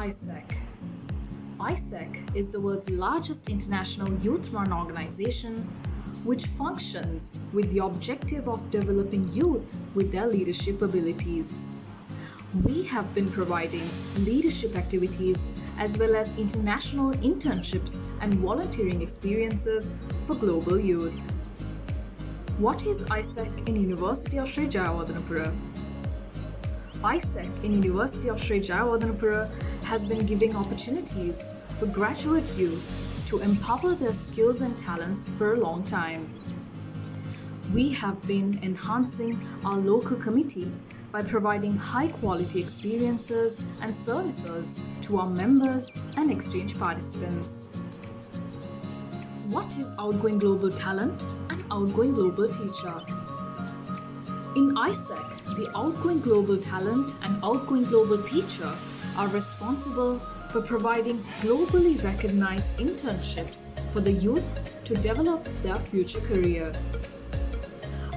AIESEC? AIESEC is the world's largest international youth-run organization which functions with the objective of developing youth with their leadership abilities. We have been providing leadership activities as well as international internships and volunteering experiences for global youth. What is AIESEC in University of Sri Jayewardenepura? AIESEC in University of Sri Jayewardenepura has been giving opportunities for graduate youth to empower their skills and talents for a long time. We have been enhancing our local committee by providing high-quality experiences and services to our members and exchange participants. What is Outgoing Global Talent and Outgoing Global Teacher? In AIESEC, the Outgoing Global Talent and Outgoing Global Teacher are responsible for providing globally recognized internships for the youth to develop their future career.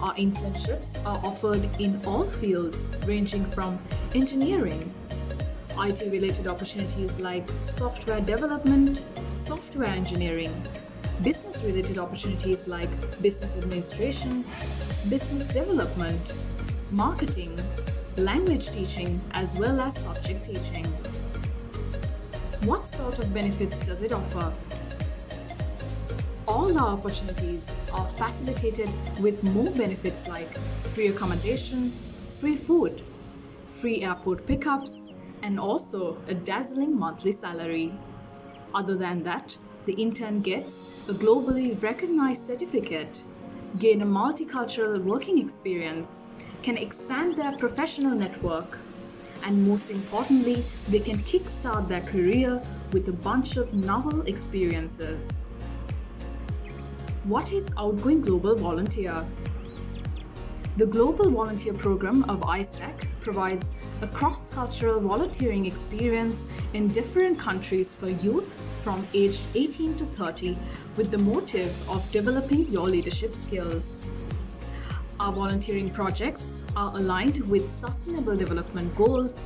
Our internships are offered in all fields ranging from engineering, IT-related opportunities like software development, software engineering, business-related opportunities like business administration, business development, marketing, language teaching, as well as subject teaching. What sort of benefits does it offer? All our opportunities are facilitated with more benefits like free accommodation, free food, free airport pickups, and also a dazzling monthly salary. Other than that, the intern gets a globally recognized certificate, gain a multicultural working experience, can expand their professional network, and most importantly, they can kickstart their career with a bunch of novel experiences. What is Outgoing Global Volunteer? The Global Volunteer Program of AIESEC provides a cross-cultural volunteering experience in different countries for youth from aged 18 to 30 with the motive of developing your leadership skills. Our volunteering projects are aligned with Sustainable Development Goals,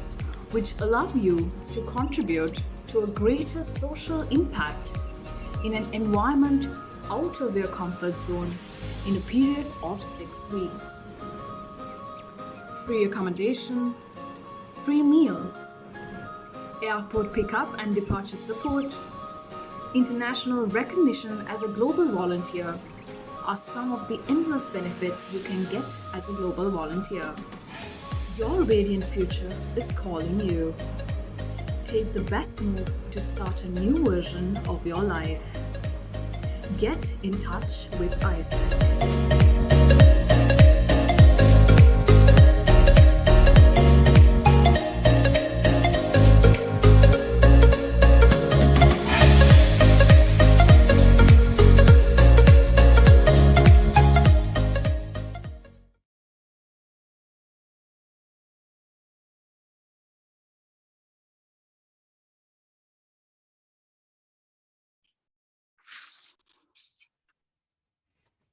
which allow you to contribute to a greater social impact in an environment out of your comfort zone in a period of 6 weeks. Free accommodation, free meals, airport pickup and departure support, international recognition as a global volunteer are some of the endless benefits you can get as a global volunteer. Your radiant future is calling you. Take the best move to start a new version of your life. Get in touch with AIESEC.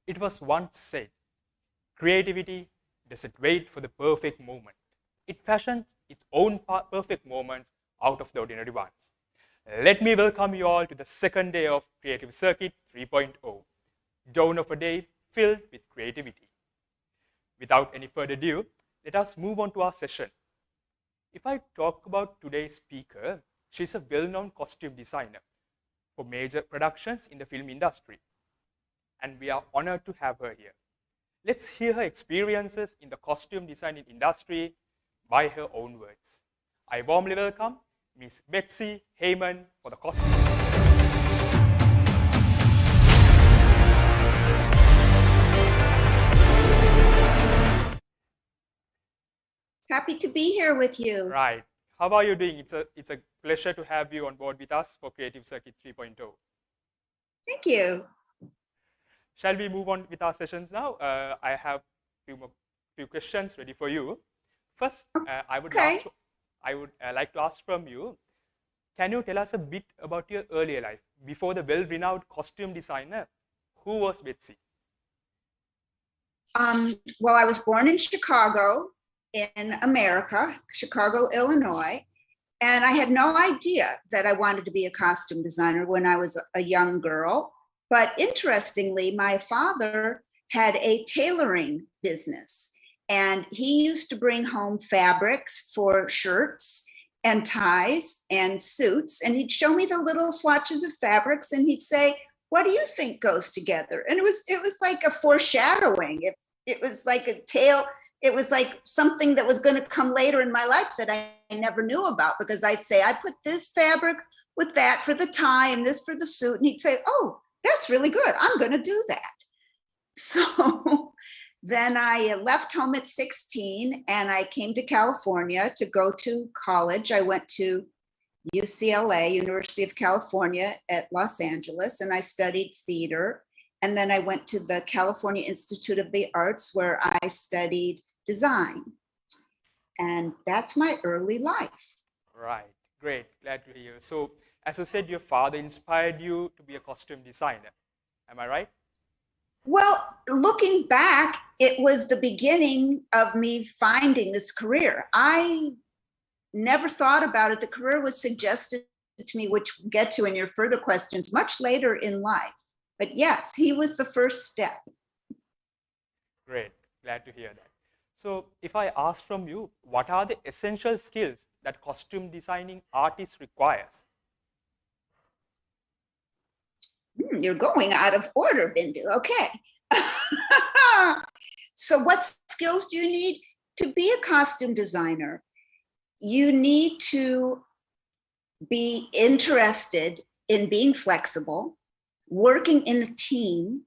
It was once said, creativity doesn't wait for the perfect moment. It fashions its own perfect moments out of the ordinary ones. Let me welcome you all to the second day of Creative Circuit 3.0, dawn of a day filled with creativity. Without any further ado, let us move on to our session. If I talk about today's speaker, she's a well-known costume designer for major productions in the film industry, and we are honored to have her here. Let's hear her experiences in the costume design industry by her own words. I warmly welcome Ms. Betsy Heimann for the costume. Happy to be here with you. Right. How are you doing? It's a pleasure to have you on board with us for Creative Circuit 3.0. Thank you. Shall we move on with our sessions now? I have few questions ready for you. First, I would like to ask from you, can you tell us a bit about your earlier life? Before the well-renowned costume designer, who was Betsy? Well, I was born in Chicago, in America, Chicago, Illinois. And I had no idea that I wanted to be a costume designer when I was a young girl. But interestingly, my father had a tailoring business, and he used to bring home fabrics for shirts and ties and suits. And he'd show me the little swatches of fabrics, and he'd say, "What do you think goes together?" And it was like a foreshadowing. It was like a tale. It was like something that was going to come later in my life that I never knew about, because I'd say, I put this fabric with that for the tie and this for the suit. And he'd say, "Oh, that's really good. I'm going to do that." So then I left home at 16 and I came to California to go to college. I went to UCLA, University of California at Los Angeles, and I studied theater. And then I went to the California Institute of the Arts, where I studied design. And that's my early life. Right, great, glad to hear. So, as I said, your father inspired you to be a costume designer. Am I right? Well, looking back, it was the beginning of me finding this career. I never thought about it. The career was suggested to me, which we'll get to in your further questions, much later in life. But yes, he was the first step. Great, glad to hear that. So, if I ask from you, what are the essential skills that costume designing artist requires? You're going out of order, Bindu. Okay. So what skills do you need to be a costume designer? You need to be interested in being flexible, working in a team,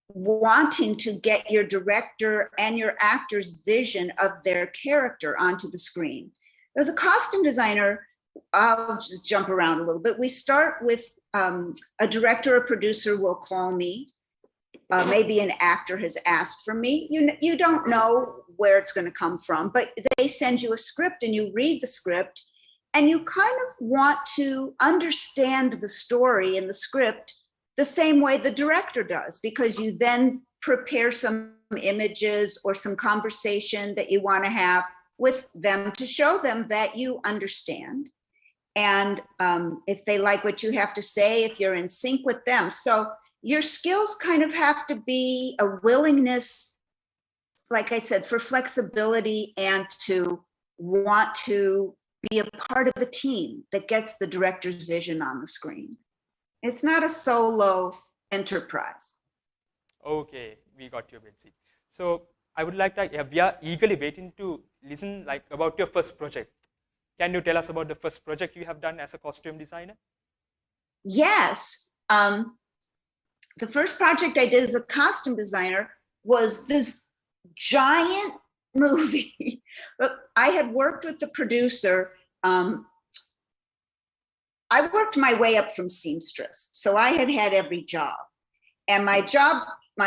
wanting to get your director and your actor's vision of their character onto the screen. As a costume designer, I'll just jump around a little bit. We start with a director or producer will call me. Maybe an actor has asked for me. You don't know where it's going to come from, but they send you a script and you read the script and you kind of want to understand the story in the script the same way the director does, because you then prepare some images or some conversation that you want to have with them to show them that you understand. And if they like what you have to say, if you're in sync with them. So your skills kind of have to be a willingness, like I said, for flexibility and to want to be a part of a team that gets the director's vision on the screen. It's not a solo enterprise. Okay, we got you, Betsy. So I would like to, we are eagerly waiting to listen about your first project. Can you tell us about the first project you have done as a costume designer? Yes. The first project I did as a costume designer was this giant movie. I had worked with the producer. I worked my way up from seamstress. So I had every job. And my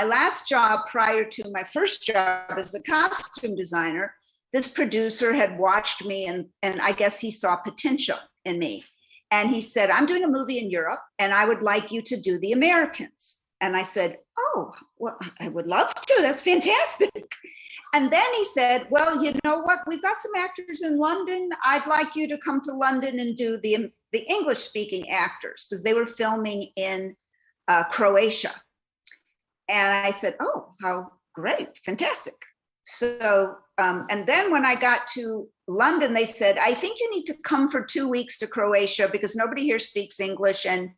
last job prior to my first job as a costume designer, this producer had watched me and I guess he saw potential in me. And he said, "I'm doing a movie in Europe and I would like you to do the Americans." And I said, "Oh, well, I would love to. That's fantastic." And then he said, "Well, you know what? We've got some actors in London. I'd like you to come to London and do the English-speaking actors," because they were filming in Croatia. And I said, "Oh, how great, fantastic." So, and then when I got to London, they said, "I think you need to come for 2 weeks to Croatia because nobody here speaks English, and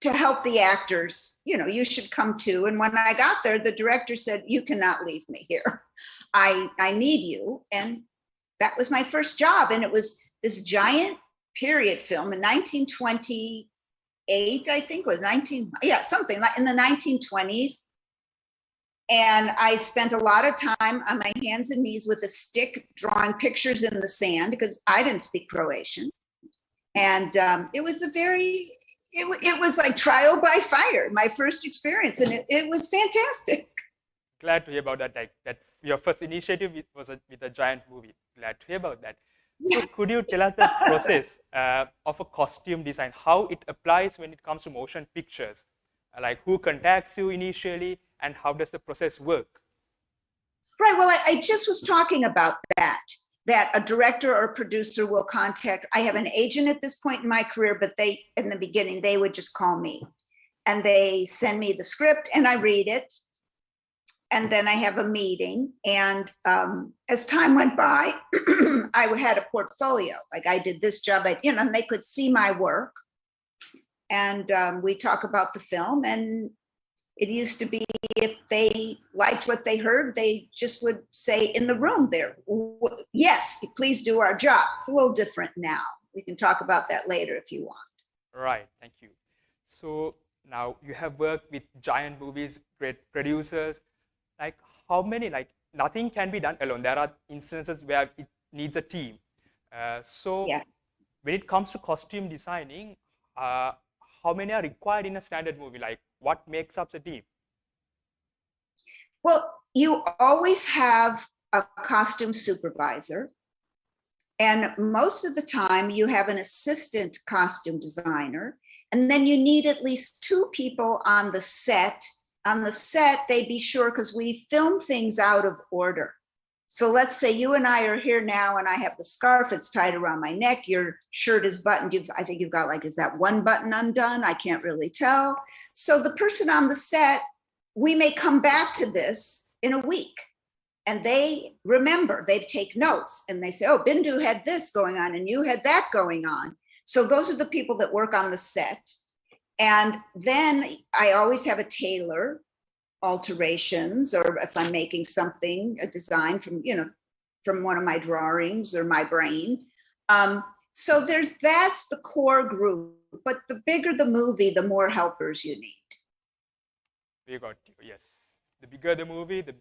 to help the actors, you should come too." And when I got there, the director said, "You cannot leave me here. I need you." And that was my first job. And it was this giant period film in 1928, I think, was something like in the 1920s. And I spent a lot of time on my hands and knees with a stick drawing pictures in the sand because I didn't speak Croatian. And it was it was like trial by fire, my first experience. And it was fantastic. Glad to hear about that. That your first initiative was with a giant movie. Glad to hear about that. So could you tell us the process of a costume design, how it applies when it comes to motion pictures? Like who contacts you initially and how does the process work? Right, well, I just was talking about that. that a director or producer will contact. I have an agent at this point in my career, but in the beginning, they would just call me and they send me the script and I read it. And then I have a meeting. And as time went by, I had a portfolio. Like I did this job, and they could see my work. And we talk about the film. And it used to be if they liked what they heard, they just would say in the room there, yes, please do our job. It's a little different now. We can talk about that later if you want. Right, thank you. So now you have worked with giant movies, great producers. Like how many, like nothing can be done alone. There are instances where it needs a team. So Yeah. when it comes to costume designing, how many are required in a standard movie? Like what makes up the team? Well, you always have a costume supervisor. And most of the time you have an assistant costume designer. And then you need at least 2 people on the set. On the set, they be sure, because we film things out of order. So let's say you and I are here now and I have the scarf, it's tied around my neck, your shirt is buttoned. I think you've got like, is that one button undone? I can't really tell. So the person on the set, we may come back to this in a week and they remember, they take notes and they say, oh, Bindu had this going on and you had that going on. So those are the people that work on the set. And then I always have a tailor, alterations, or if I'm making something, a design from, from one of my drawings or my brain. So that's the core group, but the bigger the movie, the more helpers you need. We got you, yes. The bigger the movie, the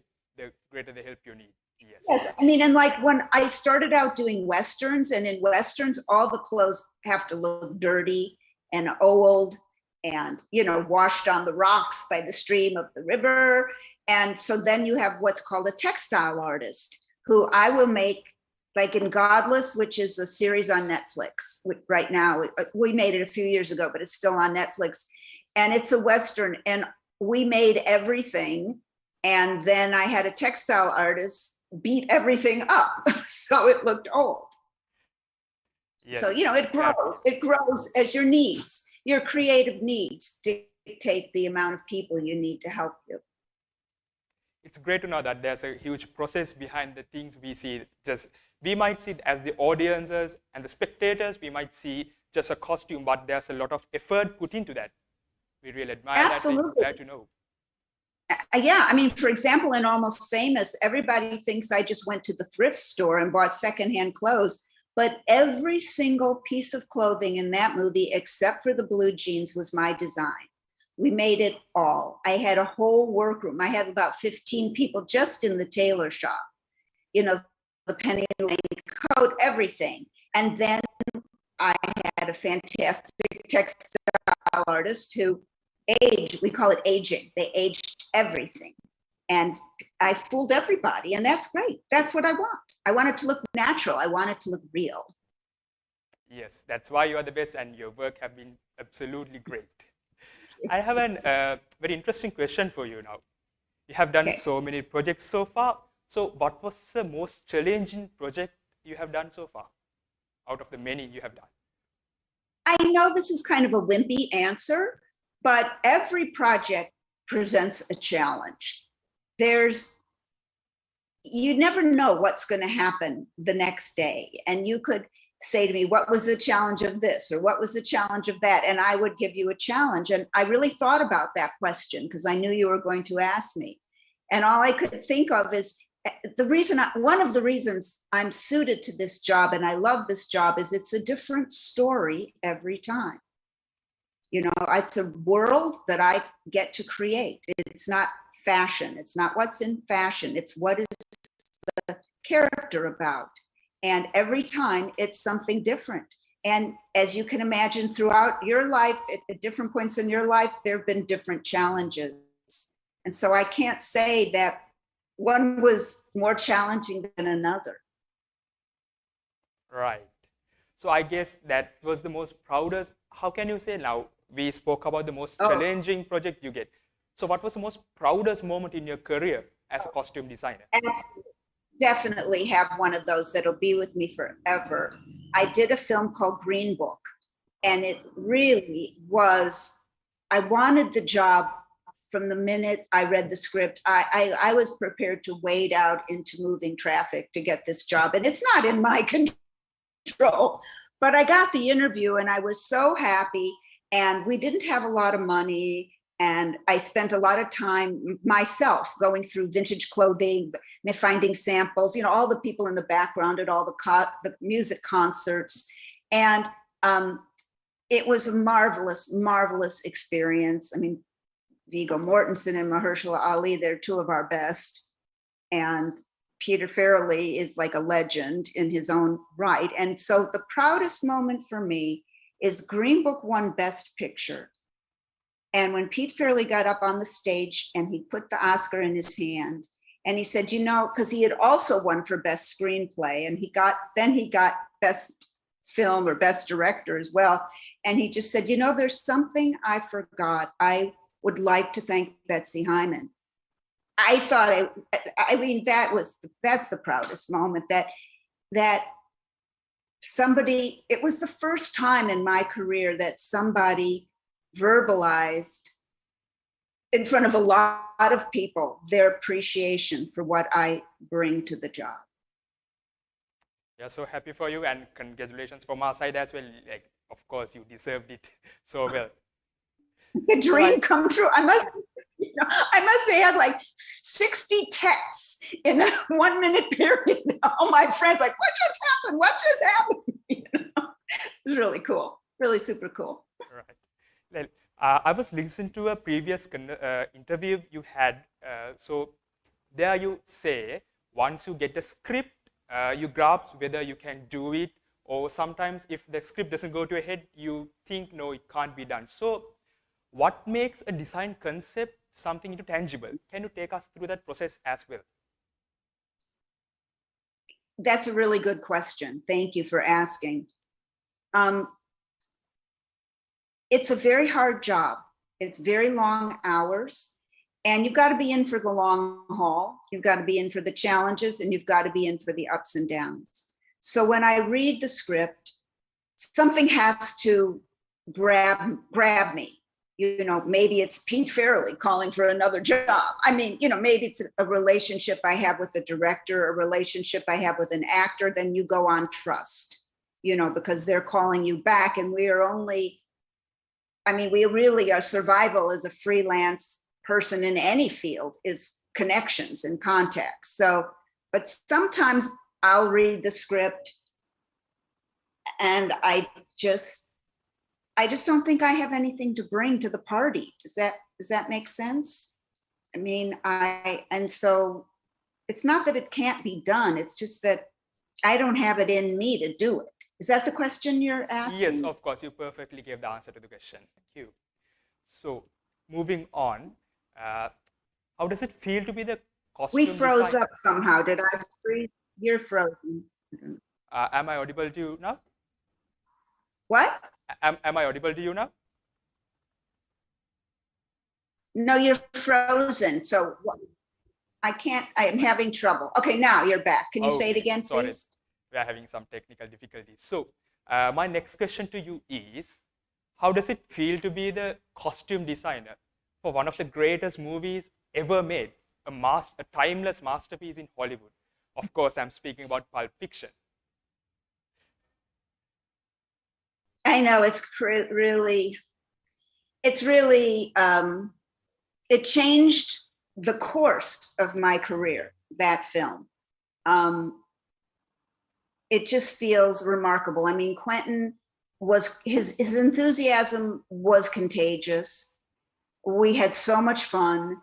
greater the help you need. Yes. Yes, I mean, and like when I started out doing Westerns, and in Westerns, all the clothes have to look dirty and old and, washed on the rocks by the stream of the river. And so then you have what's called a textile artist, who I will make, like in Godless, which is a series on Netflix right now. We made it a few years ago, but it's still on Netflix. And it's a Western, and we made everything. And then I had a textile artist beat everything up so it looked old. Yes. So, it grows as your needs. Your creative needs dictate the amount of people you need to help you. It's great to know that there's a huge process behind the things we see. We might see it as the audiences and the spectators, we might see just a costume, but there's a lot of effort put into that. We really admire Absolutely. that. It's glad to know. Yeah, I mean, for example, in Almost Famous, everybody thinks I just went to the thrift store and bought secondhand clothes. But every single piece of clothing in that movie, except for the blue jeans, was my design. We made it all. I had a whole workroom. I had about 15 people just in the tailor shop, the penny lane coat, everything. And then I had a fantastic textile artist who we call it aging. They aged everything. And I fooled everybody, and that's great. That's what I want. I want it to look natural. I want it to look real. Yes, that's why you are the best, and your work have been absolutely great. I have a very interesting question for you now. You have done so many projects so far. So what was the most challenging project you have done so far, out of the many you have done? I know this is kind of a wimpy answer, but every project presents a challenge. You never know what's going to happen the next day. And you could say to me, what was the challenge of this? Or what was the challenge of that? And I would give you a challenge. And I really thought about that question because I knew you were going to ask me. And all I could think of is one of the reasons I'm suited to this job and I love this job is it's a different story every time. It's a world that I get to create. It's not fashion. It's not what's in fashion. It's what is the character about. And every time it's something different. And as you can imagine, throughout your life, at different points in your life, there have been different challenges. And so I can't say that one was more challenging than another. Right. So I guess that was the most proudest. How can you say now? We spoke about the most challenging project you get. So what was the most proudest moment in your career as a costume designer? definitely have one of those that'll be with me forever. I did a film called Green Book, and it really was, I wanted the job from the minute I read the script. I was prepared to wade out into moving traffic to get this job, and it's not in my control, but I got the interview and I was so happy, and we didn't have a lot of money. And I spent a lot of time myself going through vintage clothing, finding samples, you know, all the people in the background at all the music concerts. And it was a marvelous, marvelous experience. I mean, Viggo Mortensen and Mahershala Ali, they're two of our best. And Peter Farrelly is like a legend in his own right. And so the proudest moment for me is Green Book won Best Picture. And when Pete Farrelly got up on the stage and he put the Oscar in his hand, and he said, you know, because he had also won for Best Screenplay, and he got Best Film or Best Director as well. And he just said, you know, there's something I forgot. I would like to thank Betsy Heimann. I thought, I mean, that's the proudest moment that somebody, it was the first time in my career that somebody verbalized in front of a lot of people their appreciation for what I bring to the job. Yeah, so happy for you, and congratulations from our side as well. Like, of course, you deserved it so well. The dream come true. I must have had like 60 texts in a 1 minute period. All my friends like, what just happened? What just happened? You know? It was really cool, really super cool. Right. Well, I was listening to a previous interview you had. So there you say, once you get a script, you grasp whether you can do it, or sometimes if the script doesn't go to your head, you think, no, it can't be done. So what makes a design concept something into tangible? Can you take us through that process as well? That's a really good question. Thank you for asking. It's a very hard job. It's very long hours, and you've got to be in for the long haul. You've got to be in for the challenges, and you've got to be in for the ups and downs. So when I read the script, something has to grab me. You know, maybe it's Pete Farrelly calling for another job. I mean, you know, maybe it's a relationship I have with the director, a relationship I have with an actor, then you go on trust, you know, because they're calling you back, and we are only, I mean, we really are, survival as a freelance person in any field is connections and contacts. So, but sometimes I'll read the script and I just don't think I have anything to bring to the party. Does that make sense? I mean, and so it's not that it can't be done. It's just that I don't have it in me to do it. Is that the question you're asking? Yes, of course. You perfectly gave the answer to the question. Thank you. So moving on, how does it feel to be the costume We froze designer? up somehow. Did I freeze? You're frozen. Am I audible to you now? What? Am I audible to you now? No, you're frozen. So I can't, I am having trouble. Okay, now you're back. Can you say it again, sorry. please? We are having some technical difficulties. So my next question to you is, how does it feel to be the costume designer for one of the greatest movies ever made, a timeless masterpiece in Hollywood? Of course, I'm speaking about Pulp Fiction. I know, it's really, it changed the course of my career, that film. It just feels remarkable. I mean, Quentin was, his enthusiasm was contagious. We had so much fun.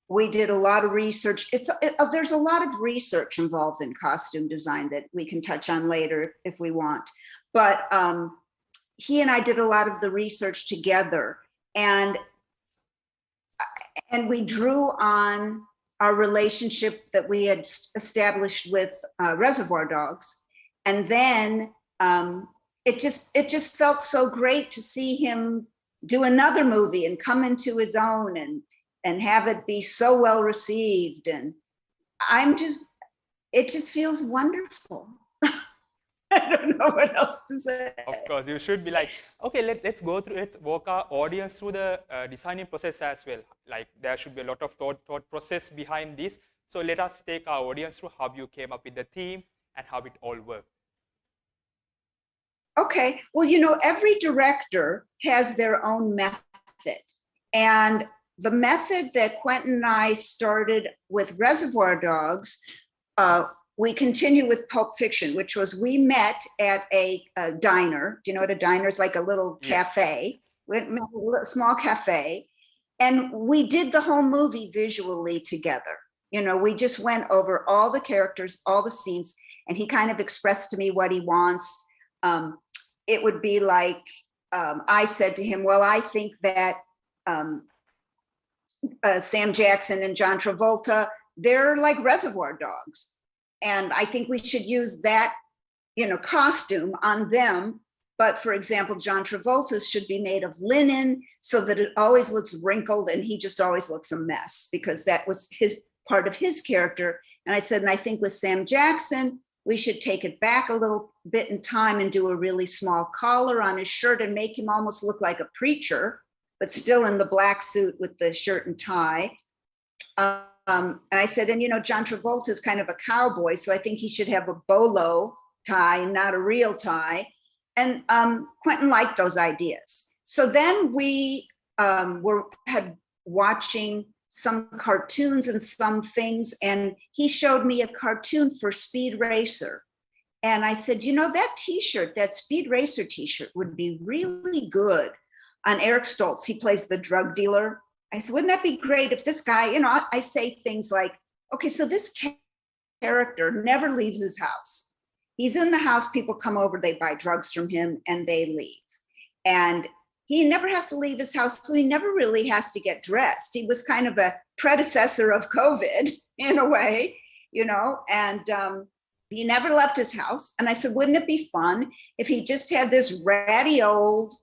We did a lot of research. There's a lot of research involved in costume design that we can touch on later if we want. But he and I did a lot of the research together, and we drew on our relationship that we had established with Reservoir Dogs. And then it just felt so great to see him do another movie and come into his own and have it be so well received. And it just feels wonderful. I don't know what else to say. Of course, you should be like, okay, let's go through, let's walk our audience through the designing process as well. Like there should be a lot of thought process behind this. So let us take our audience through how you came up with the theme and how it all worked. Okay, well, you know, every director has their own method. And the method that Quentin and I started with Reservoir Dogs, we continue with Pulp Fiction, which was we met at a diner. Do you know what a diner is? Like a little cafe, a small cafe. And we did the whole movie visually together. You know, we just went over all the characters, all the scenes, and he kind of expressed to me what he wants. It would be like, I said to him, well, I think that Sam Jackson and John Travolta, they're like Reservoir Dogs. And I think we should use that, you know, costume on them. But for example, John Travolta's should be made of linen so that it always looks wrinkled and he just always looks a mess, because that was his part of his character. And I said, and I think with Sam Jackson, we should take it back a little bit in time and do a really small collar on his shirt and make him almost look like a preacher, but still in the black suit with the shirt and tie. And I said, and you know, John Travolta is kind of a cowboy, so I think he should have a bolo tie, not a real tie. And Quentin liked those ideas. So then we had watching some cartoons and some things, and he showed me a cartoon for Speed Racer. And I said, you know, that t-shirt, that Speed Racer t-shirt would be really good on Eric Stoltz. He plays the drug dealer. I said, wouldn't that be great if this guy, you know, I say things like, okay, so this character never leaves his house. He's in the house, people come over, they buy drugs from him and they leave. And he never has to leave his house, so he never really has to get dressed. He was kind of a predecessor of COVID in a way, you know, and he never left his house. And I said, wouldn't it be fun if he just had this ratty old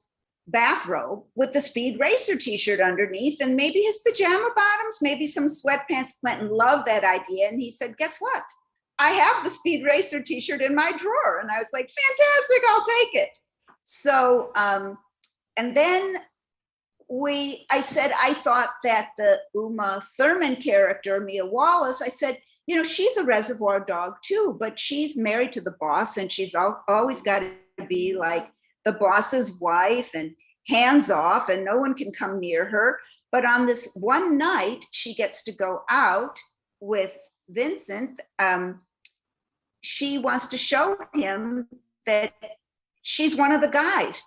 bathrobe with the Speed Racer t-shirt underneath and maybe his pajama bottoms, maybe some sweatpants. Quentin loved that idea. And he said, guess what? I have the Speed Racer t-shirt in my drawer. And I was like, fantastic, I'll take it. So, and then I said, I thought that the Uma Thurman character, Mia Wallace, I said, you know, she's a Reservoir Dog too, but she's married to the boss and she's always got to be like the boss's wife and hands off and no one can come near her. But on this one night, she gets to go out with Vincent. She wants to show him that she's one of the guys.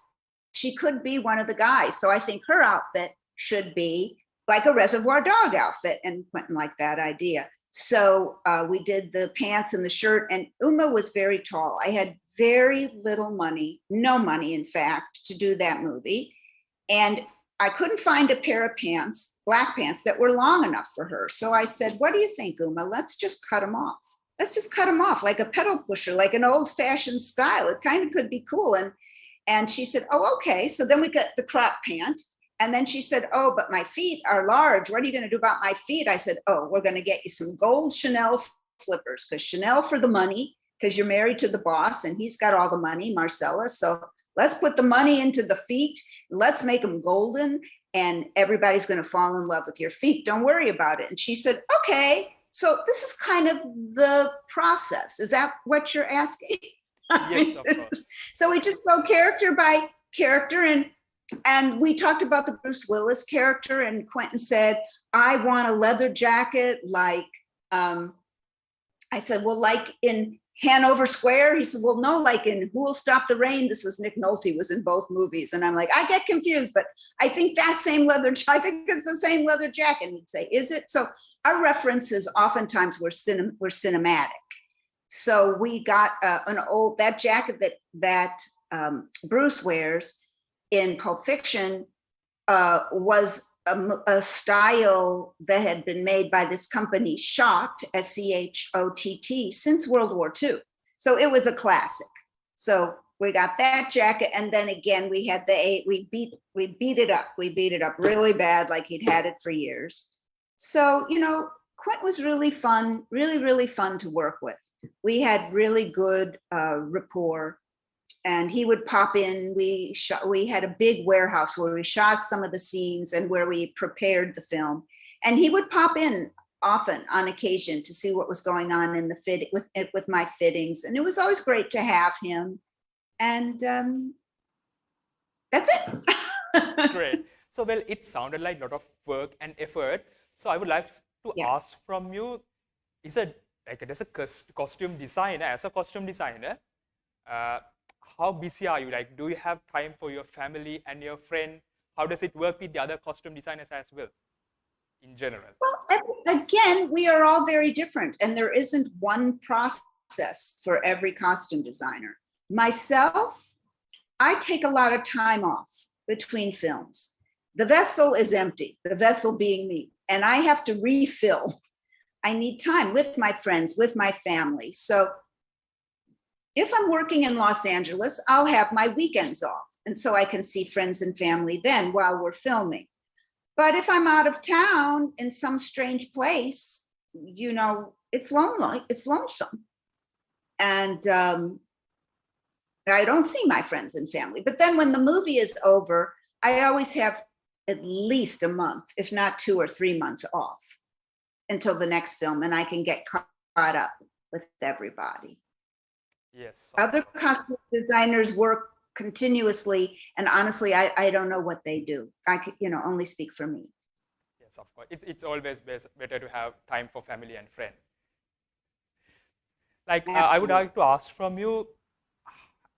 She could be one of the guys. So I think her outfit should be like a Reservoir Dog outfit. And Quentin liked that idea. So we did the pants and the shirt, and Uma was very tall. I had very little money, no money, in fact, to do that movie. And I couldn't find a pair of pants, black pants, that were long enough for her. So I said, what do you think, Uma? Let's just cut them off. Let's just cut them off like a pedal pusher, like an old fashioned style. It kind of could be cool. And she said, oh, okay. So then we got the crop pant. And then she said, oh, but my feet are large. What are you going to do about my feet? I said, oh, we're going to get you some gold Chanel slippers, because Chanel for the money, because you're married to the boss and he's got all the money, Marcellus. So let's put the money into the feet. Let's make them golden and everybody's going to fall in love with your feet. Don't worry about it. And she said, okay. So this is kind of the process. Is that what you're asking? Yes, of course. So we just go character by character, and we talked about the Bruce Willis character, and Quentin said, I want a leather jacket like, I said, well, like in Hanover Square? He said, well, no, like in Who Will Stop the Rain? This was Nick Nolte, was in both movies. And I'm like, I get confused, but I think that same leather, I think it's the same leather jacket. And he'd say, is it? So our references oftentimes were cinematic. So we got that jacket that Bruce wears in Pulp Fiction was a style that had been made by this company, S.H.I.E.L.D, S-C-H-O-T-T, since World War II. So it was a classic. So we got that jacket, and then again we had we beat it up. We beat it up really bad, like he'd had it for years. So, you know, Quentin was really fun, really, really fun to work with. We had really good rapport, and he would pop in. We had a big warehouse where we shot some of the scenes and where we prepared the film, and he would pop in often on occasion to see what was going on in the fit with my fittings, and it was always great to have him. And that's it. Great. So, well, it sounded like a lot of work and effort. So, I would like to Yeah. ask from you, is it like as a costume designer, how busy are you? Like, do you have time for your family and your friend? How does it work with the other costume designers as well, in general? Well, again, we are all very different, and there isn't one process for every costume designer. Myself, I take a lot of time off between films. The vessel is empty, the vessel being me, and I have to refill. I need time with my friends, with my family. So if I'm working in Los Angeles, I'll have my weekends off. And so I can see friends and family then while we're filming. But if I'm out of town in some strange place, you know, it's lonely, it's lonesome. And I don't see my friends and family. But then when the movie is over, I always have at least a month, if not 2 or 3 months off until the next film, and I can get caught up with everybody. Yes. Other costume designers work continuously, and honestly, I don't know what they do. I can, only speak for me. Yes, of course. It's always better to have time for family and friend. Like, I would like to ask from you,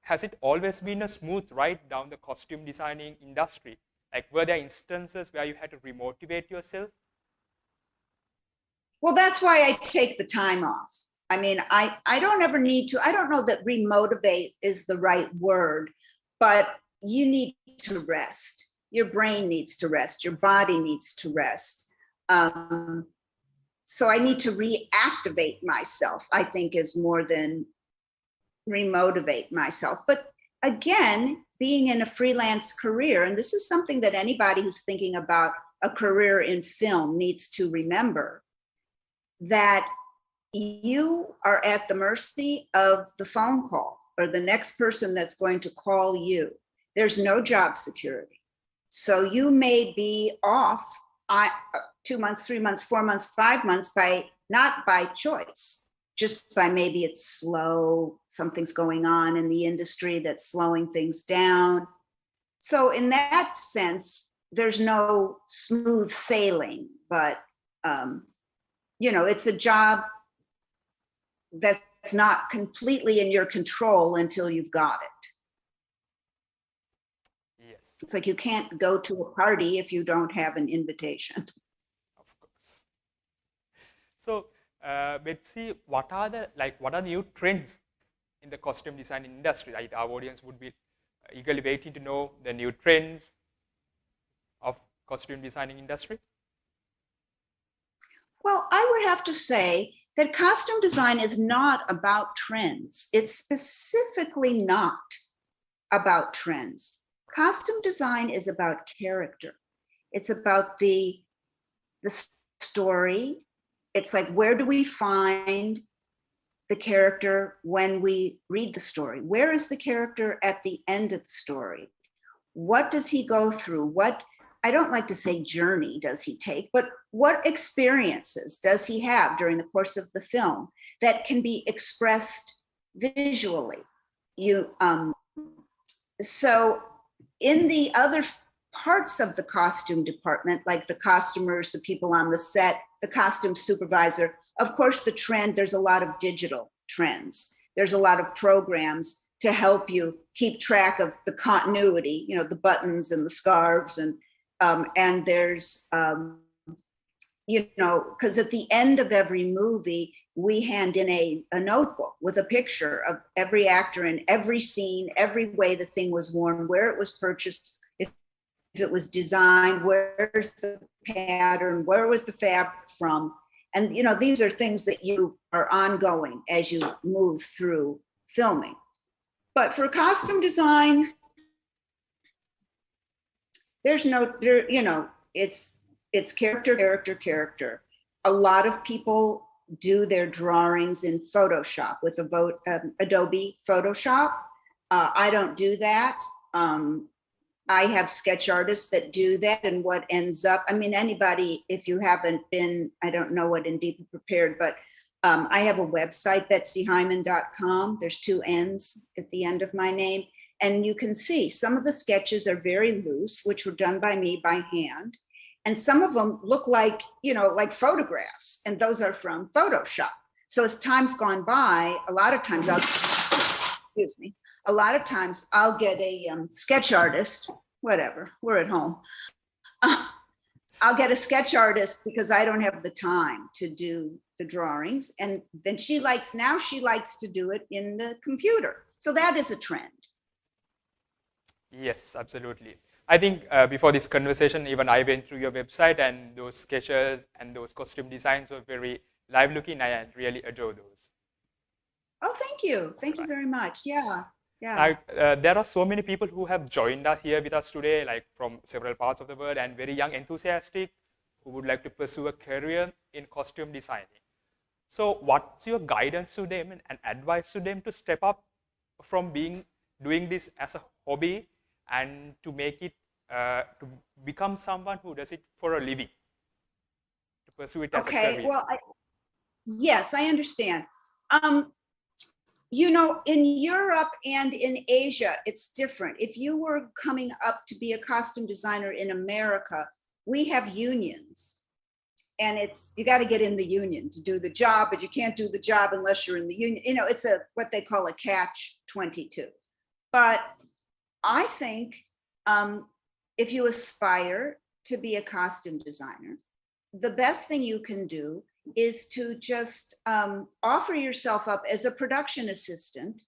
has it always been a smooth ride down the costume designing industry? Like, were there instances where you had to remotivate yourself? Well, that's why I take the time off. I mean, I don't ever need to, I don't know that remotivate is the right word, but you need to rest. Your brain needs to rest. Your body needs to rest. So I need to reactivate myself, I think, is more than remotivate myself. But again, being in a freelance career, and this is something that anybody who's thinking about a career in film needs to remember, that you are at the mercy of the phone call or the next person that's going to call you. There's no job security. So you may be off 2 months, 3 months, 4 months, 5 months not by choice, just by maybe it's slow, something's going on in the industry that's slowing things down. So in that sense, there's no smooth sailing, but it's a job that's not completely in your control until you've got it. Yes. It's like you can't go to a party if you don't have an invitation. Of course. So, Betsy, what are new trends in the costume design industry? Right? Our audience would be eagerly waiting to know the new trends of costume designing industry. Well, I would have to say that costume design is not about trends. It's specifically not about trends. Costume design is about character. It's about the story. It's like, where do we find the character when we read the story? Where is the character at the end of the story? What does he go through? What, I don't like to say journey does he take, but what experiences does he have during the course of the film that can be expressed visually? So in the other parts of the costume department, like the costumers, the people on the set, the costume supervisor, of course, the trend, there's a lot of digital trends. There's a lot of programs to help you keep track of the continuity, the buttons and the scarves, and there's, because at the end of every movie, we hand in a notebook with a picture of every actor in every scene, every way the thing was worn, where it was purchased, if it was designed, where's the pattern, where was the fabric from. And, these are things that you are ongoing as you move through filming. But for costume design, there's it's character. A lot of people do their drawings in Photoshop with Adobe Photoshop. I don't do that. I have sketch artists that do that, and what ends up, I mean, anybody, if you haven't been, I don't know what in Deeply Prepared, but I have a website, BetsyHeimann.com. There's 2 N's at the end of my name. And you can see some of the sketches are very loose, which were done by me by hand. And some of them look like, you know, like photographs, and those are from Photoshop. So as time's gone by, a lot of times I'll get a sketch artist, whatever, we're at home. I'll get a sketch artist because I don't have the time to do the drawings. And then she likes to do it in the computer. So that is a trend. Yes, absolutely. I think before this conversation, even I went through your website, and those sketches and those costume designs were very live looking. I really adore those. Oh, thank you. Thank you very much. Yeah. There are so many people who have joined us here with us today, like from several parts of the world, and very young enthusiastic who would like to pursue a career in costume designing. So what's your guidance to them and advice to them to step up from doing this as a hobby and to make it, to become someone who does it for a living, to pursue it as a career? Okay, well, yes, I understand. You know, in Europe and in Asia, it's different. If you were coming up to be a costume designer in America, we have unions. And you got to get in the union to do the job, but you can't do the job unless you're in the union. You know, it's what they call a catch-22. But I think if you aspire to be a costume designer, the best thing you can do is to just offer yourself up as a production assistant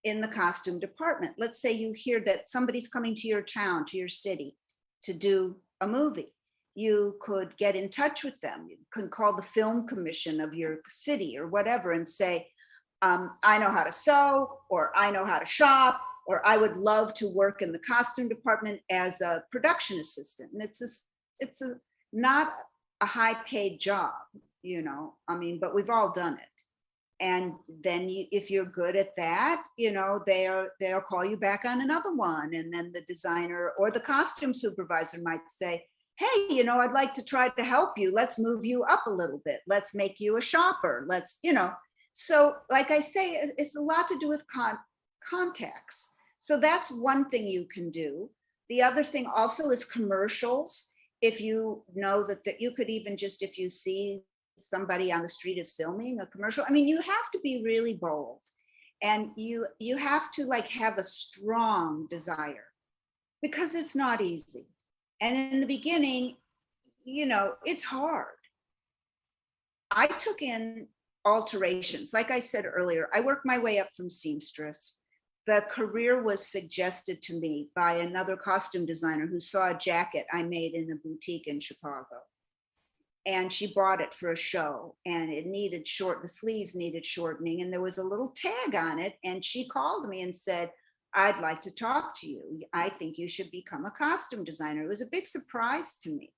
in the costume department. Let's say you hear that somebody's coming to your town, to your city, to do a movie. You could get in touch with them. You can call the film commission of your city or whatever and say, I know how to sew, or I know how to shop, or I would love to work in the costume department as a production assistant. And it's not a high paid job, you know, I mean, but we've all done it. And then if you're good at that, you know, they'll call you back on another one. And then the designer or the costume supervisor might say, hey, you know, I'd like to try to help you. Let's move you up a little bit. Let's make you a shopper. Let's, you know. So like I say, it's a lot to do with contacts. So that's one thing you can do. The other thing also is commercials. If you know that you could even just, if you see somebody on the street is filming a commercial, I mean, you have to be really bold, and you have to like have a strong desire, because it's not easy. And in the beginning, you know, it's hard. I took in alterations. Like I said earlier, I worked my way up from seamstress. The career was suggested to me by another costume designer who saw a jacket I made in a boutique in Chicago. And she bought it for a show, and it needed the sleeves needed shortening, and there was a little tag on it. And she called me and said, I'd like to talk to you. I think you should become a costume designer. It was a big surprise to me.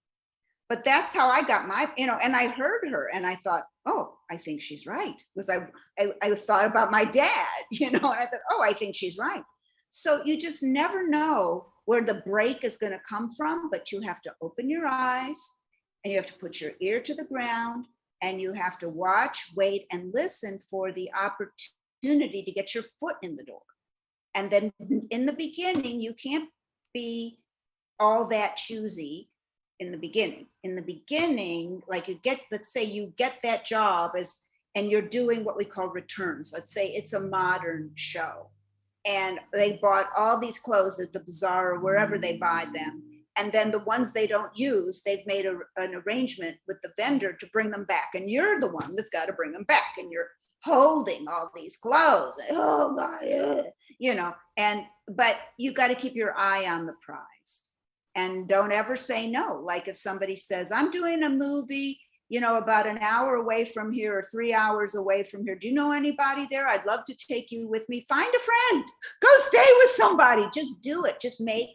But that's how I got my, you know, and I heard her and I thought, oh, I think she's right. Because I thought about my dad, you know, and I thought, oh, I think she's right. So you just never know where the break is going to come from, but you have to open your eyes and you have to put your ear to the ground, and you have to watch, wait, and listen for the opportunity to get your foot in the door. And then in the beginning, you can't be all that choosy in the beginning. In the beginning, like let's say you get that job and you're doing what we call returns. Let's say it's a modern show, and they bought all these clothes at the bazaar or wherever they buy them. And then the ones they don't use, they've made an arrangement with the vendor to bring them back. And you're the one that's got to bring them back. And you're holding all these clothes. Oh God, you know, but you got to keep your eye on the prize, and don't ever say no. Like if somebody says, I'm doing a movie, you know, about an hour away from here or 3 hours away from here. Do you know anybody there? I'd love to take you with me. Find a friend, go stay with somebody. Just do it. Just make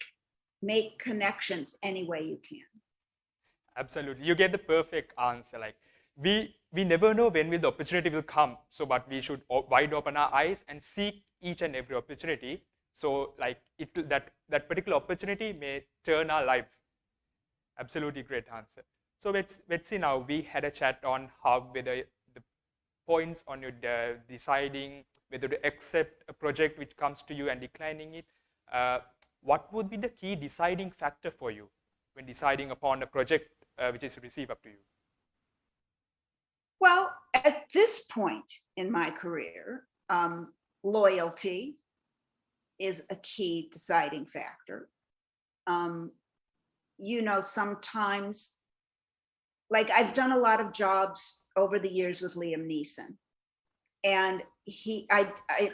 connections any way you can. Absolutely. You get the perfect answer. Like, we never know when will the opportunity will come. So, but we should wide open our eyes and seek each and every opportunity. So, like that particular opportunity may turn our lives. Absolutely great answer. So let's see now. We had a chat on how whether the points on your deciding whether to accept a project which comes to you and declining it. What would be the key deciding factor for you when deciding upon a project which is received up to you? Well, at this point in my career, loyalty is a key deciding factor. You know, sometimes, like I've done a lot of jobs over the years with Liam Neeson, and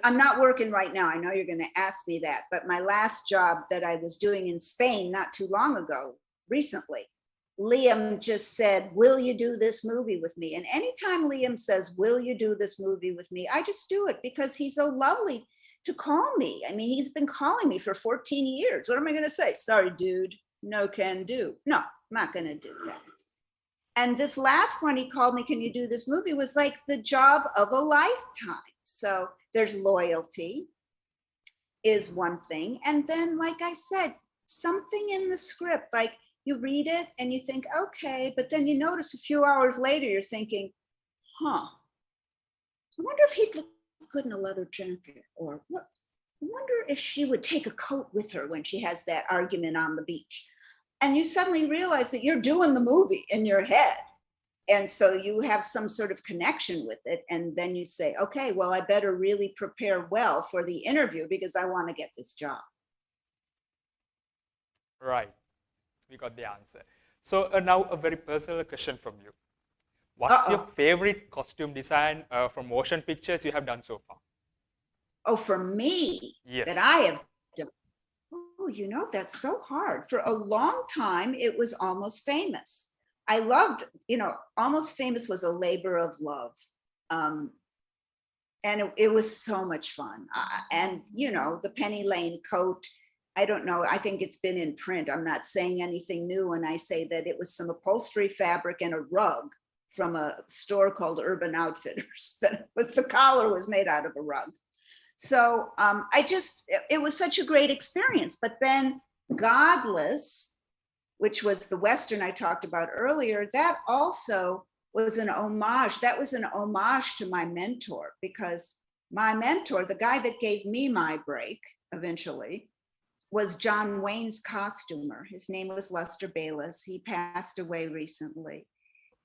I'm not working right now. I know you're going to ask me that, but my last job that I was doing in Spain not too long ago, recently, Liam just said, will you do this movie with me? And anytime Liam says, will you do this movie with me? I just do it because he's so lovely to call me. I mean, he's been calling me for 14 years. What am I going to say? Sorry, dude, no can do. No, I'm not going to do that. And this last one, he called me, can you do this movie? Was like the job of a lifetime. So there's loyalty is one thing. And then, like I said, something in the script, like you read it and you think, okay, but then you notice a few hours later, you're thinking, I wonder if he'd look good in a leather jacket, or what? I wonder if she would take a coat with her when she has that argument on the beach. And you suddenly realize that you're doing the movie in your head. And so you have some sort of connection with it. And then you say, okay, well, I better really prepare well for the interview because I want to get this job. Right. We got the answer. So now a very personal question from you. What's your favorite costume design from motion pictures you have done so far? Oh, for me, yes. That I have done. Oh, you know, that's so hard. For a long time, it was Almost Famous. I loved, you know, Almost Famous was a labor of love. And it was so much fun. And, you know, the Penny Lane coat, I don't know, I think it's been in print. I'm not saying anything new when I say that it was some upholstery fabric and a rug from a store called Urban Outfitters. That was, the collar was made out of a rug. So it was such a great experience. But then Godless, which was the Western I talked about earlier, that also was an homage. That was an homage to my mentor, because my mentor, the guy that gave me my break eventually, was John Wayne's costumer. His name was Lester Bayless. He passed away recently.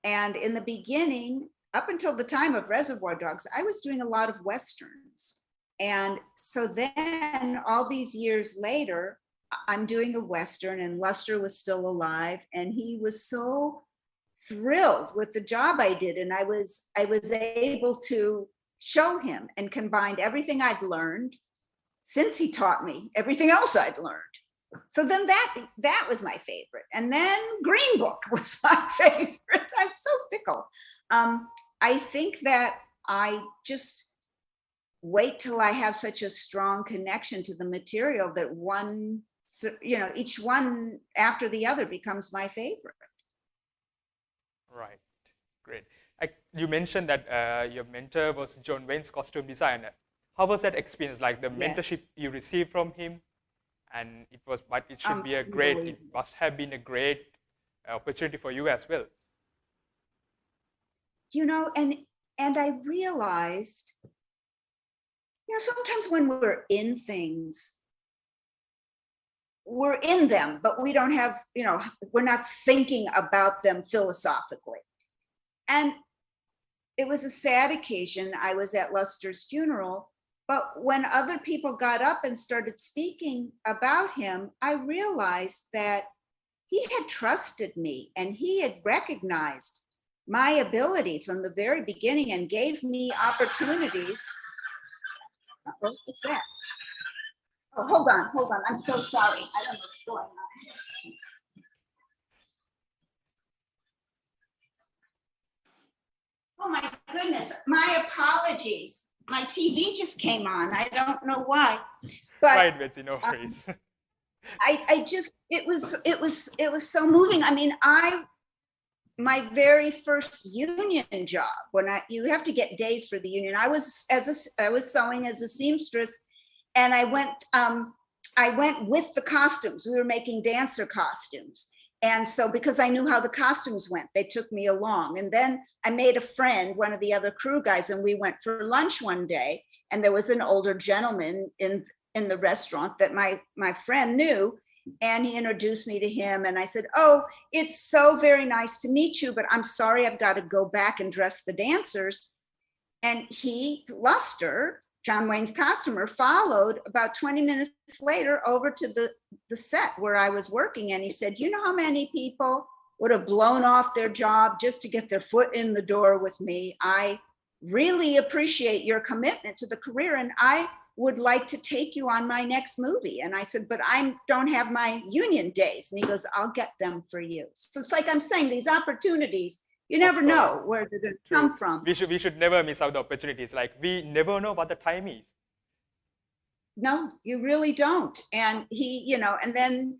And in the beginning, up until the time of Reservoir Dogs, I was doing a lot of Westerns. And so then all these years later, I'm doing a Western, and Lester was still alive, and he was so thrilled with the job I did. And I was able to show him and combined everything I'd learned since he taught me everything else I'd learned. So then that was my favorite. And then Green Book was my favorite. I'm so fickle. I think that I just wait till I have such a strong connection to the material that one, you know, each one after the other becomes my favorite. Right, great. You mentioned that your mentor was John Wayne's costume designer. How was that experience, like the mentorship you received from him? And it was, but it should be it must have been a great opportunity for you as well. You know, and I realized, you know, sometimes when we're in things, we're in them, but we don't have, you know, we're not thinking about them philosophically. And it was a sad occasion. I was at Lester's funeral, but when other people got up and started speaking about him, I realized that he had trusted me and he had recognized my ability from the very beginning and gave me opportunities. Oh, what's that? Oh, hold on. I'm so sorry. I don't know what's going on. Oh my goodness, my apologies. My TV just came on. I don't know why. But right, Betsy, no worries. I just, it was so moving. I mean, my very first union job, when you have to get days for the union. I was sewing as a seamstress, and I went with the costumes. We were making dancer costumes. And so because I knew how the costumes went, they took me along. And then I made a friend, one of the other crew guys, and we went for lunch one day. And there was an older gentleman in the restaurant that my friend knew. And he introduced me to him. And I said, oh, it's so very nice to meet you, but I'm sorry, I've got to go back and dress the dancers. And Luster, John Wayne's costumer, followed about 20 minutes later over to the set where I was working. And he said, you know how many people would have blown off their job just to get their foot in the door with me? I really appreciate your commitment to the career, and I would like to take you on my next movie. And I said, but I don't have my union days. And he goes, I'll get them for you. So it's like I'm saying, these opportunities, you never know where they're going to come from. We should never miss out the opportunities. Like, we never know what the time is. No, you really don't. And he, and then,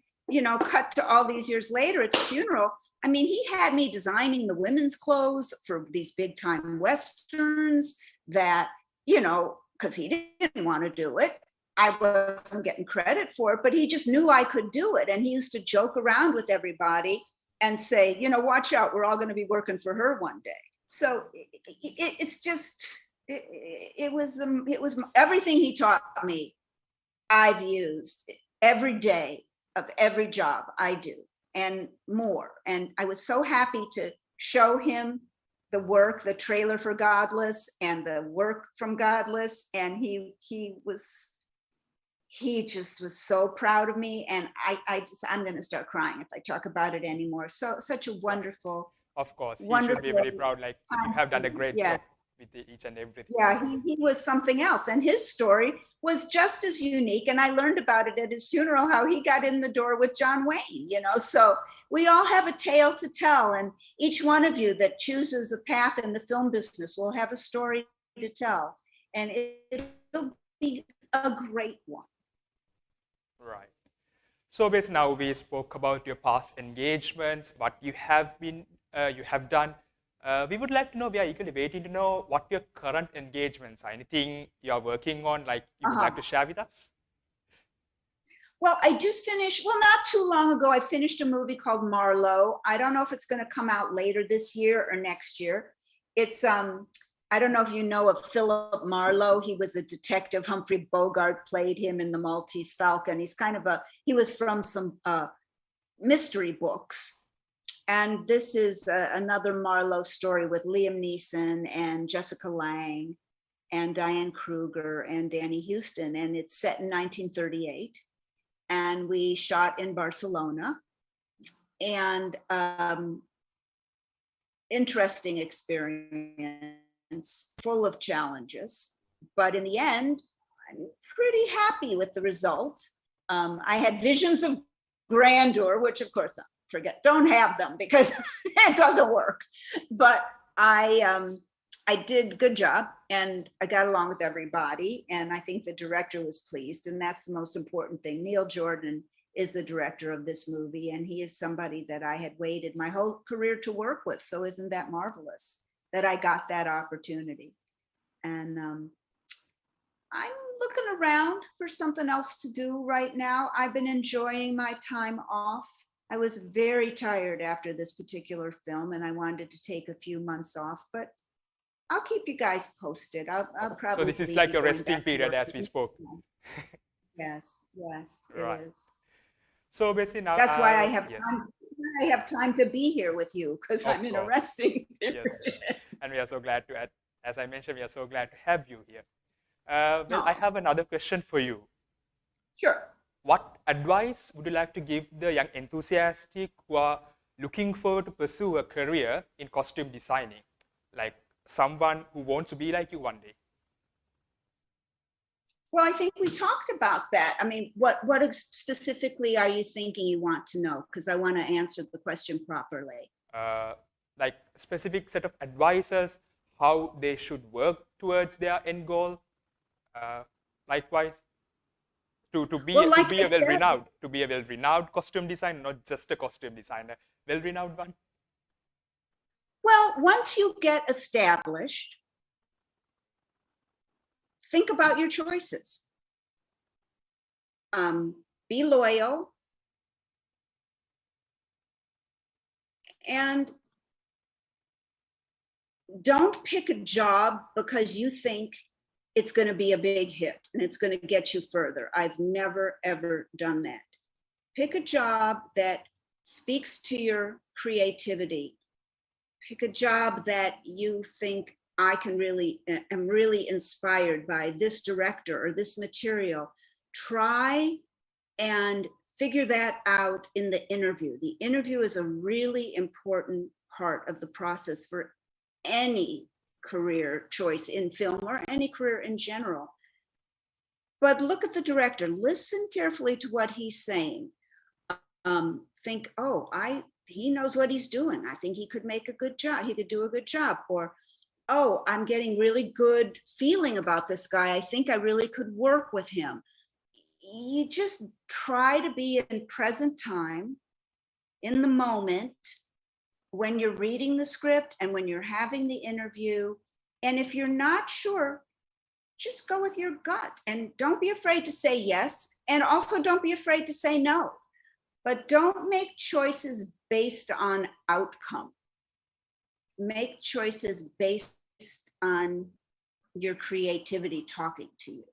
cut to all these years later at the funeral. I mean, he had me designing the women's clothes for these big time Westerns that, because he didn't want to do it. I wasn't getting credit for it, but he just knew I could do it. And he used to joke around with everybody and say, watch out, we're all going to be working for her one day. So it was everything he taught me, I've used every day of every job I do and more. And I was so happy to show him the work, the trailer for Godless and the work from Godless. And he just was so proud of me. And I'm going to start crying if I talk about it anymore. So such a wonderful. Of course, he should be very proud. Like, you have done a great job with each and everything. Yeah, he was something else. And his story was just as unique. And I learned about it at his funeral, how he got in the door with John Wayne, So we all have a tale to tell. And each one of you that chooses a path in the film business will have a story to tell. And it'll be a great one. Right. So basically now we spoke about your past engagements, what you have done. We would like to know, we are eagerly waiting to know what your current engagements are. Anything you're working on, like you would like to share with us? Well, I just finished, not too long ago, I finished a movie called Marlowe. I don't know if it's going to come out later this year or next year. It's, I don't know if you know of Philip Marlowe. He was a detective. Humphrey Bogart played him in The Maltese Falcon. He was from some mystery books. And this is another Marlowe story with Liam Neeson and Jessica Lange and Diane Kruger and Danny Houston. And it's set in 1938. And we shot in Barcelona. And interesting experience, full of challenges. But in the end, I'm pretty happy with the result. I had visions of grandeur, which of course, don't have them because it doesn't work. But I did a good job and I got along with everybody. And I think the director was pleased. And that's the most important thing. Neil Jordan is the director of this movie. And he is somebody that I had waited my whole career to work with. So isn't that marvelous that I got that opportunity? And I'm looking around for something else to do right now. I've been enjoying my time off. I was very tired after this particular film and I wanted to take a few months off, but I'll keep you guys posted. I'll probably. So this is like a resting period as we spoke. Yes, right. It is. So basically now. That's why I have time to be here with you, because I'm in a resting period. Yes. And we are so glad to, as I mentioned, we are so glad to have you here. Well, I have another question for you. Sure. What advice would you like to give the young enthusiasts who are looking forward to pursue a career in costume designing, like someone who wants to be like you one day? Well, I think we talked about that. I mean, what specifically are you thinking you want to know? Because I want to answer the question properly. Like specific set of advices, how they should work towards their end goal. Likewise, to be a well-renowned costume designer, not just a costume designer, well-renowned one. once you get established, think about your choices. Be loyal, and don't pick a job because you think it's going to be a big hit and it's going to get you further. I've never, ever done that. Pick a job that speaks to your creativity. Pick a job that you think am really inspired by this director or this material. Try and figure that out in the interview. The interview is a really important part of the process for any career choice in film or any career in general. But look at the director, listen carefully to what he's saying. Think, oh, he knows what he's doing. I think he could make a good job. He could do a good job. Or, oh, I'm getting really good feeling about this guy. I think I really could work with him. You just try to be in present time, in the moment, when you're reading the script and when you're having the interview. And if you're not sure, just go with your gut and don't be afraid to say yes. And also don't be afraid to say no. But don't make choices based on outcome. Make choices based on your creativity talking to you.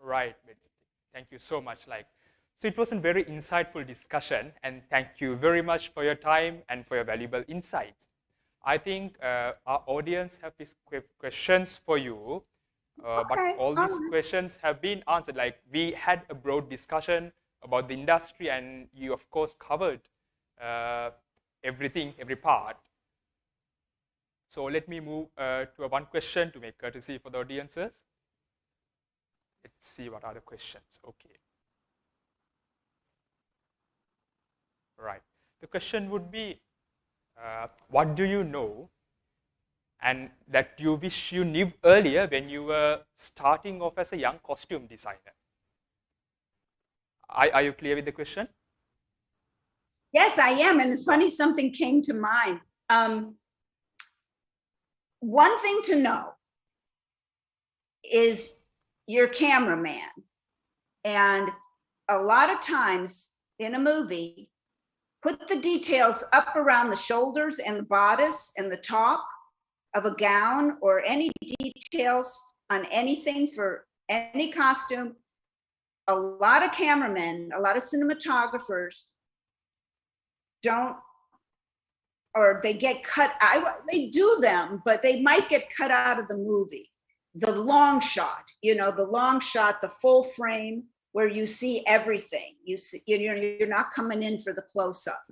Right, Betsy. Thank you so much. So it was a very insightful discussion, and thank you very much for your time and for your valuable insights. I think our audience have these questions for you, but all these questions have been answered. We had a broad discussion about the industry, and you of course covered everything, every part. So let me move to one question to make courtesy for the audiences. Let's see what are the questions. Okay. Right. The question would be, what do you know and that you wish you knew earlier when you were starting off as a young costume designer? Are you clear with the question? Yes, I am. And it's funny, something came to mind. One thing to know is your cameraman. And a lot of times in a movie, put the details up around the shoulders and the bodice and the top of a gown, or any details on anything for any costume. A lot of cameramen, a lot of cinematographers don't, or they get cut. They do them, but they might get cut out of the movie. The long shot, the long shot, the full frame, where you see everything. You're not coming in for the close-up.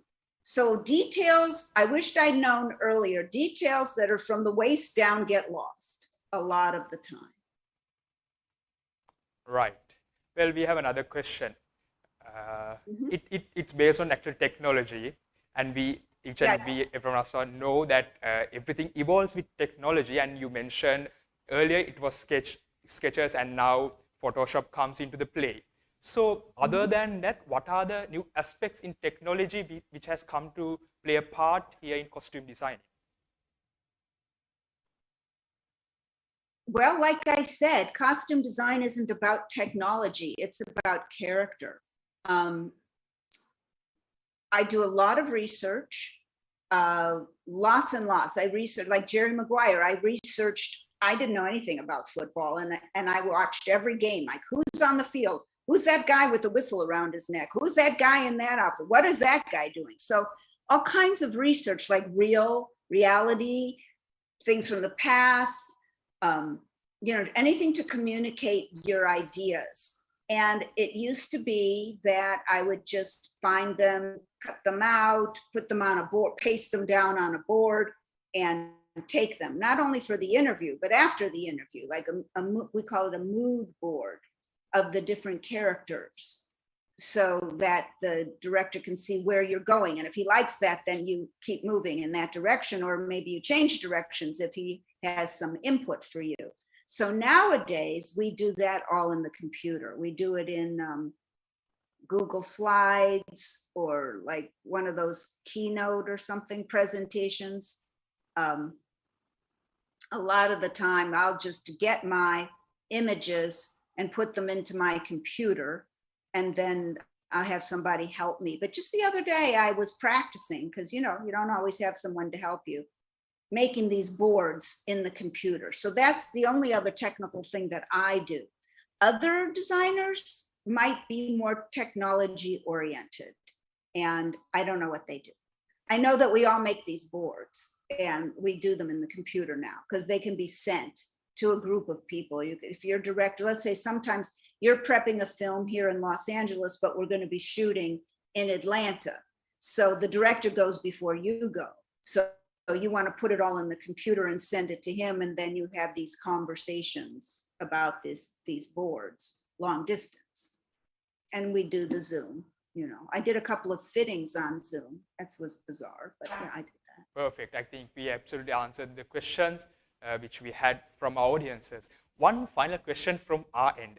So details, I wished I'd known earlier, details that are from the waist down get lost a lot of the time. Right. Well, we have another question. It's based on actual technology, and everyone also know that everything evolves with technology. And you mentioned earlier it was sketches, and now Photoshop comes into the play. So other than that, what are the new aspects in technology which has come to play a part here in costume design? Well, like I said, costume design isn't about technology, it's about character. I do a lot of research, lots and lots. I researched, like Jerry Maguire, I didn't know anything about football, and I watched every game, like who's on the field? Who's that guy with the whistle around his neck? Who's that guy in that outfit? What is that guy doing? So all kinds of research, like reality, things from the past, anything to communicate your ideas. And it used to be that I would just find them, cut them out, put them on a board, paste them down on a board, and take them, not only for the interview, but after the interview, like we call it a mood board of the different characters, so that the director can see where you're going. And if he likes that, then you keep moving in that direction, or maybe you change directions if he has some input for you. So nowadays we do that all in the computer. We do it in Google Slides or like one of those keynote or something presentations. A lot of the time I'll just get my images and put them into my computer, and then I'll have somebody help me. But just the other day I was practicing, because you don't always have someone to help you, making these boards in the computer. So that's the only other technical thing that I do. Other designers might be more technology oriented, and I don't know what they do. I know that we all make these boards and we do them in the computer now because they can be sent to a group of people. If you're a director, let's say sometimes you're prepping a film here in Los Angeles, but we're going to be shooting in Atlanta. So the director goes before you go. So you want to put it all in the computer and send it to him. And then you have these conversations about these boards, long distance. And we do the Zoom. I did a couple of fittings on Zoom. That was bizarre, but yeah, I did that. Perfect. I think we absolutely answered the questions which we had from our audiences. One final question from our end.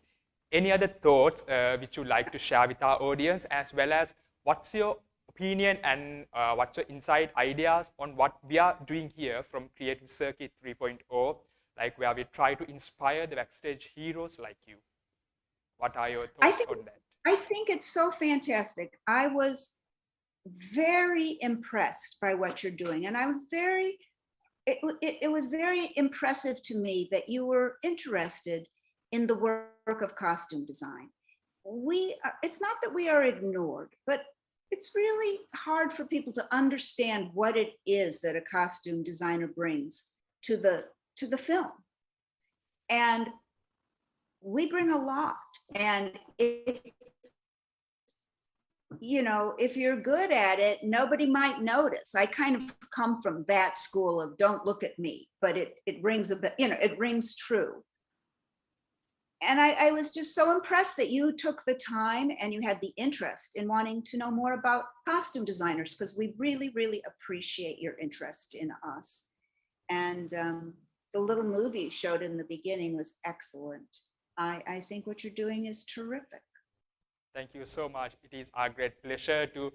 Any other thoughts which you'd like to share with our audience, as well as what's your opinion and what's your insight ideas on what we are doing here from Creative Circuit 3.0, like where we try to inspire the backstage heroes like you? What are your thoughts on that? I think it's so fantastic. I was very impressed by what you're doing. And I was it was very impressive to me that you were interested in the work of costume design. It's not that we are ignored, but it's really hard for people to understand what it is that a costume designer brings to the film. And we bring a lot. And if you're good at it, nobody might notice. I kind of come from that school of don't look at me, but it rings a bit, it rings true. And I was just so impressed that you took the time and you had the interest in wanting to know more about costume designers, because we really, really appreciate your interest in us. And the little movie you showed in the beginning was excellent. I think what you're doing is terrific. Thank you so much. It is our great pleasure to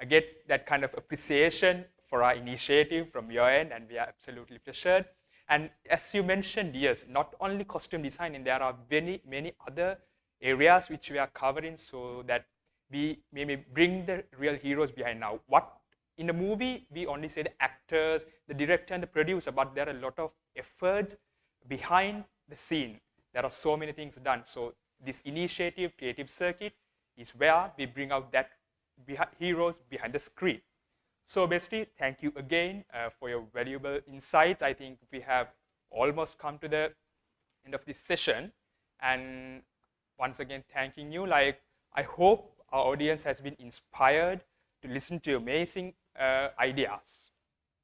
get that kind of appreciation for our initiative from your end, and we are absolutely pleasured. And as you mentioned, yes, not only costume design, and there are many, many other areas which we are covering, so that we maybe bring the real heroes behind. Now, what in the movie, we only say the actors, the director, and the producer, but there are a lot of efforts behind the scene. There are so many things done. So this initiative, Creative Circuit, is where we bring out that heroes behind the screen. So Betsy, thank you again for your valuable insights. I think we have almost come to the end of this session. And once again, thanking you. I hope our audience has been inspired to listen to your amazing ideas.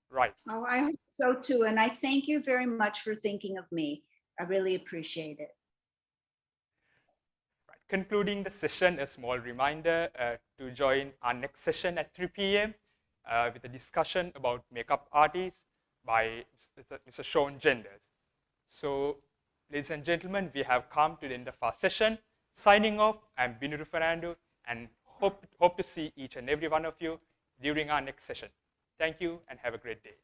Right. Oh, I hope so too. And I thank you very much for thinking of me. I really appreciate it. Right. Concluding the session, a small reminder to join our next session at 3 p.m. With a discussion about makeup artists by Mr. Sean Genders. So, ladies and gentlemen, we have come to the end of our session. Signing off, I'm Binuru Fernando, and hope to see each and every one of you during our next session. Thank you and have a great day.